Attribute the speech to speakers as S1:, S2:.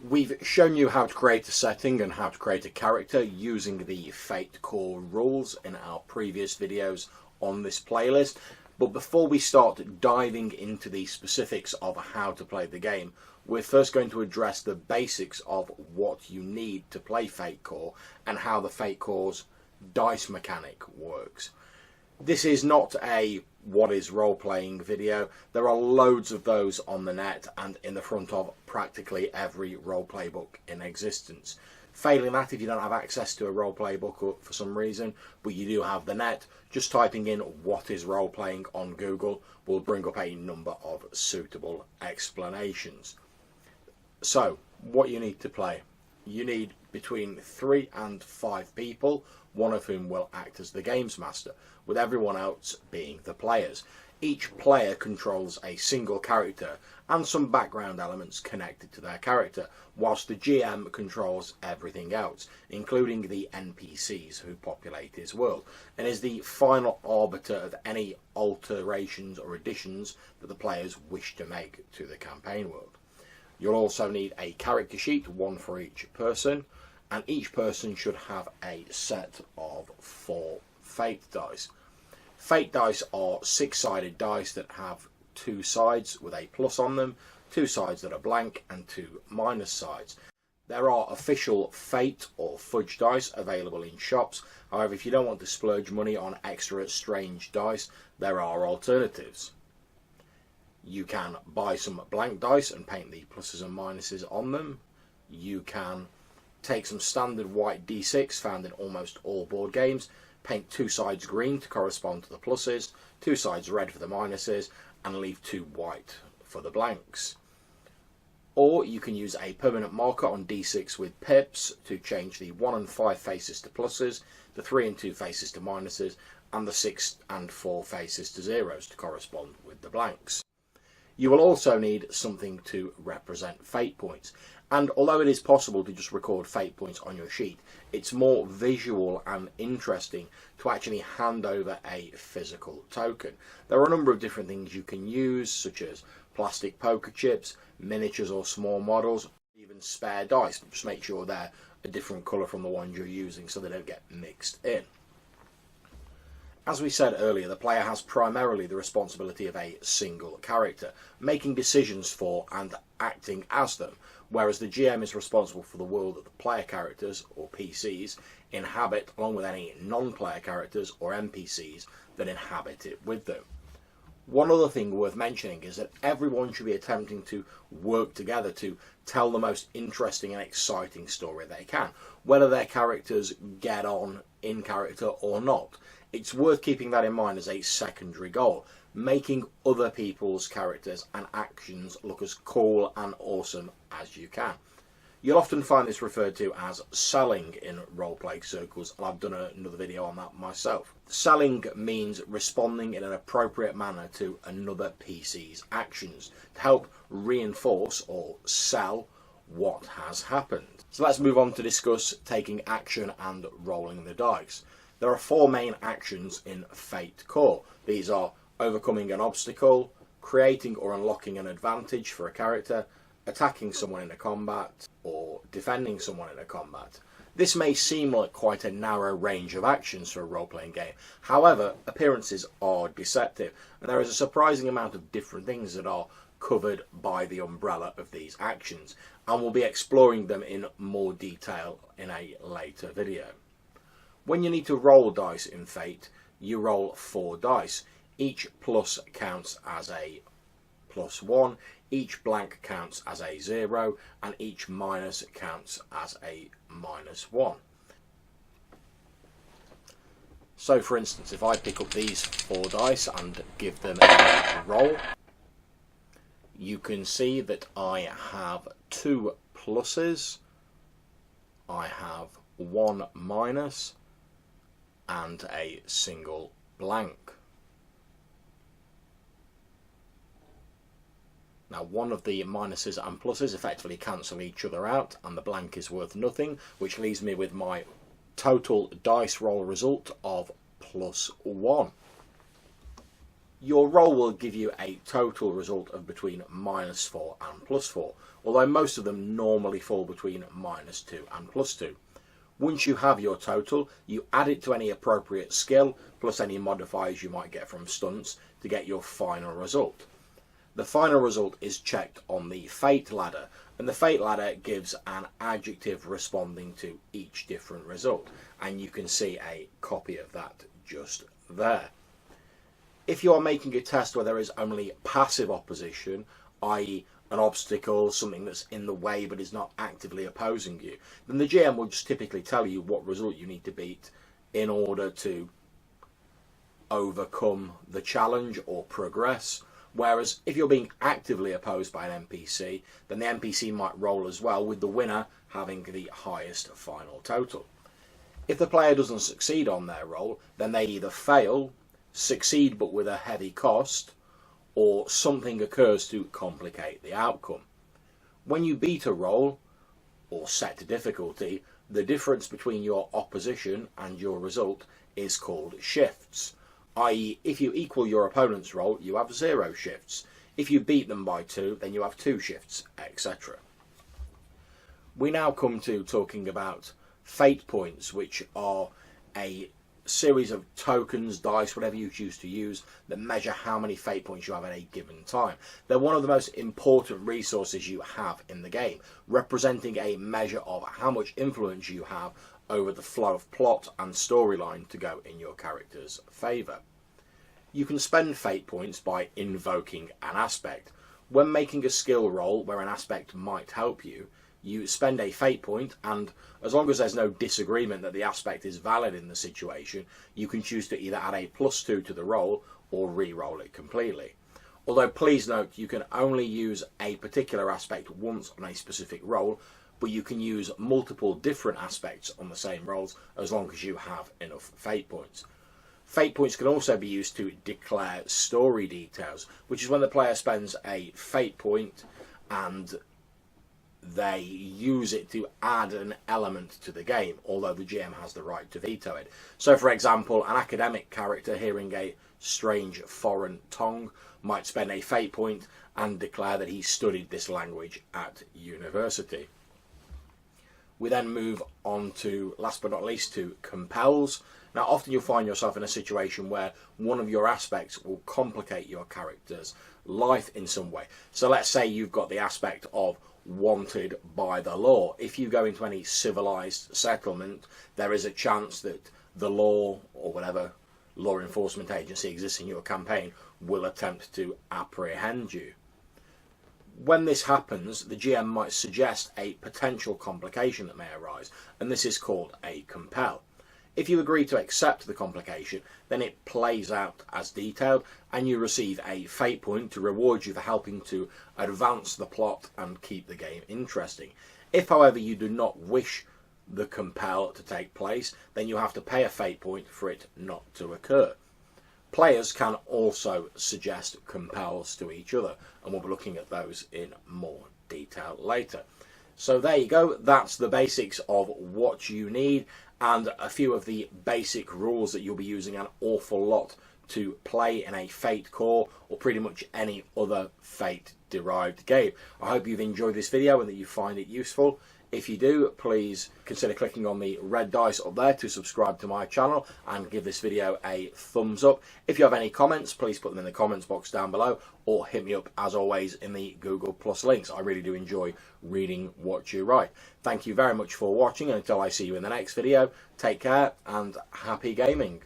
S1: We've shown you how to create a setting and how to create a character using the Fate Core rules in our previous videos on this playlist. But before we start diving into the specifics of how to play the game, we're first going to address the basics of what you need to play Fate Core and how the Fate Core's dice mechanic works. This is not a what is role-playing video. There are loads of those on the net and in the front of practically every role-play book in existence. Failing that, if you don't have access to a role-play book for some reason, but you do have the net, just typing in what is role-playing on Google will bring up a number of suitable explanations. So, what you need to play. You need between 3 and 5 people, one of whom will act as the games master, with everyone else being the players. Each player controls a single character and some background elements connected to their character, whilst the GM controls everything else, including the NPCs who populate his world, and is the final arbiter of any alterations or additions that the players wish to make to the campaign world. You'll also need a character sheet, one for each person, and each person should have a set of 4 Fate dice. Fate dice are 6-sided dice that have 2 sides with a plus on them, 2 sides that are blank, and 2 minus sides. There are official Fate or Fudge dice available in shops. However, if you don't want to splurge money on extra strange dice, there are alternatives. You can buy some blank dice and paint the pluses and minuses on them. You can take some standard white D6 found in almost all board games, paint 2 sides green to correspond to the pluses, 2 sides red for the minuses, and leave 2 white for the blanks. Or you can use a permanent marker on D6 with pips to change the 1 and 5 faces to pluses, the 3 and 2 faces to minuses, and the 6 and 4 faces to zeros to correspond with the blanks. You will also need something to represent fate points, and although it is possible to just record fate points on your sheet, it's more visual and interesting to actually hand over a physical token. There are a number of different things you can use, such as plastic poker chips, miniatures or small models, even spare dice, but just make sure they're a different colour from the ones you're using so they don't get mixed in. As we said earlier, the player has primarily the responsibility of a single character, making decisions for and acting as them, whereas the GM is responsible for the world that the player characters, or PCs, inhabit, along with any non-player characters, or NPCs, that inhabit it with them. One other thing worth mentioning is that everyone should be attempting to work together to tell the most interesting and exciting story they can, whether their characters get on in character or not. It's worth keeping that in mind as a secondary goal, making other people's characters and actions look as cool and awesome as you can. You'll often find this referred to as selling in roleplay circles, and I've done another video on that myself. Selling means responding in an appropriate manner to another PC's actions to help reinforce or sell what has happened. So let's move on to discuss taking action and rolling the dice. There are 4 main actions in Fate Core. These are overcoming an obstacle, creating or unlocking an advantage for a character, attacking someone in a combat, or defending someone in a combat. This may seem like quite a narrow range of actions for a role-playing game. However, appearances are deceptive, and there is a surprising amount of different things that are covered by the umbrella of these actions, and we'll be exploring them in more detail in a later video. When you need to roll dice in Fate, you roll 4 dice. Each plus counts as a +1, each blank counts as a 0, and each minus counts as a -1. So for instance, if I pick up these 4 dice and give them a roll, you can see that I have 2 pluses, I have 1 minus, and a single blank. Now, one of the minuses and pluses effectively cancel each other out, and the blank is worth nothing, which leaves me with my total dice roll result of +1. Your roll will give you a total result of between -4 and +4, although most of them normally fall between -2 and +2. Once you have your total, you add it to any appropriate skill, plus any modifiers you might get from stunts to get your final result. The final result is checked on the fate ladder, and the fate ladder gives an adjective responding to each different result, and you can see a copy of that just there. If you are making a test where there is only passive opposition, i.e. an obstacle, something that's in the way but is not actively opposing you, then the GM will just typically tell you what result you need to beat in order to overcome the challenge or progress. Whereas if you're being actively opposed by an NPC, then the NPC might roll as well, with the winner having the highest final total. If the player doesn't succeed on their roll, then they either fail, succeed but with a heavy cost, or something occurs to complicate the outcome. When you beat a roll, or set difficulty, the difference between your opposition and your result is called shifts. I.e., if you equal your opponent's roll, you have 0 shifts. If you beat them by 2, then you have 2 shifts, etc. We now come to talking about fate points, which are a series of tokens, dice, whatever you choose to use, that measure how many fate points you have at a given time. They're one of the most important resources you have in the game, representing a measure of how much influence you have over the flow of plot and storyline to go in your character's favour. You can spend fate points by invoking an aspect. When making a skill roll where an aspect might help you, you spend a fate point, and as long as there's no disagreement that the aspect is valid in the situation, you can choose to either add a +2 to the roll or re-roll it completely. Although please note, you can only use a particular aspect once on a specific roll, but you can use multiple different aspects on the same rolls as long as you have enough fate points. Fate points can also be used to declare story details, which is when the player spends a fate point and they use it to add an element to the game, although the GM has the right to veto it. So for example, an academic character hearing a strange foreign tongue might spend a fate point and declare that he studied this language at university. We then move on to, last but not least, to compels. Now often you'll find yourself in a situation where one of your aspects will complicate your character's life in some way. So let's say you've got the aspect of wanted by the law. If you go into any civilized settlement, there is a chance that the law, or whatever law enforcement agency exists in your campaign, will attempt to apprehend you. When this happens, the GM might suggest a potential complication that may arise, and this is called a compel. If you agree to accept the complication, then it plays out as detailed, and you receive a fate point to reward you for helping to advance the plot and keep the game interesting. If, however, you do not wish the compel to take place, then you have to pay a fate point for it not to occur. Players can also suggest compels to each other, and we'll be looking at those in more detail later. So there you go, that's the basics of what you need, and a few of the basic rules that you'll be using an awful lot to play in a Fate core or pretty much any other Fate derived game. I hope you've enjoyed this video and that you find it useful. If you do, please consider clicking on the red dice up there to subscribe to my channel and give this video a thumbs up. If you have any comments, please put them in the comments box down below, or hit me up as always in the Google Plus links. I really do enjoy reading what you write. Thank you very much for watching, and until I see you in the next video, take care and happy gaming.